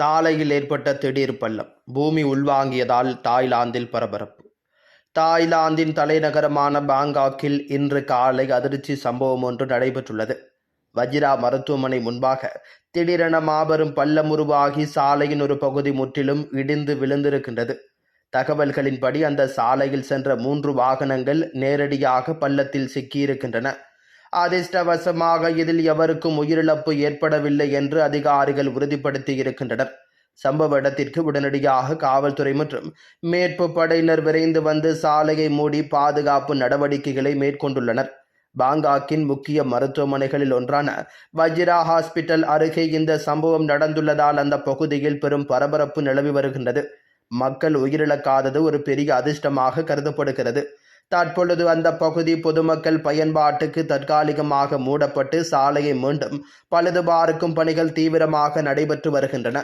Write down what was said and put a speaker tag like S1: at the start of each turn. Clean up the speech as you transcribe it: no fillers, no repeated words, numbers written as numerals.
S1: சாலையில் ஏற்பட்ட திடீர் பள்ளம், பூமி உள்வாங்கியதால் தாய்லாந்தில் பரபரப்பு. தாய்லாந்தின் தலைநகரமான பாங்காக்கில் இன்று காலை அதிர்ச்சி சம்பவம் ஒன்று நடைபெற்றுள்ளது. வஜிரா மருத்துவமனை முன்பாக திடீரென மாபெரும் பள்ளம் உருவாகி சாலையின் ஒரு பகுதி முற்றிலும் இடிந்து விழுந்திருக்கின்றது. தகவல்களின்படி அந்த சாலையில் சென்ற 3 வாகனங்கள் நேரடியாக பள்ளத்தில் சிக்கியிருக்கின்றன. அதிர்ஷ்டவசமாக இதில் எவருக்கும் உயிரிழப்பு ஏற்படவில்லை என்று அதிகாரிகள் உறுதிப்படுத்தியிருக்கின்றனர். சம்பவ இடத்திற்கு உடனடியாக காவல்துறை மற்றும் மீட்பு படையினர் விரைந்து வந்து சாலையை மூடி பாதுகாப்பு நடவடிக்கைகளை மேற்கொண்டுள்ளனர். பாங்காக்கின் முக்கிய மருத்துவமனைகளில் ஒன்றான வஜிரா ஹாஸ்பிட்டல் அருகே இந்த சம்பவம் நடந்துள்ளதால் அந்த பகுதியில் பெரும் பரபரப்பு நிலவி வருகின்றது. மக்கள் உயிரிழக்காதது ஒரு பெரிய அதிர்ஷ்டமாக கருதப்படுகிறது. தற்பொழுது அந்த பகுதி பொதுமக்கள் பயன்பாட்டுக்கு தற்காலிகமாக மூடப்பட்டு சாலையை மீண்டும் பழுதுபார்க்கும் பணிகள் தீவிரமாக நடைபெற்று வருகின்றன.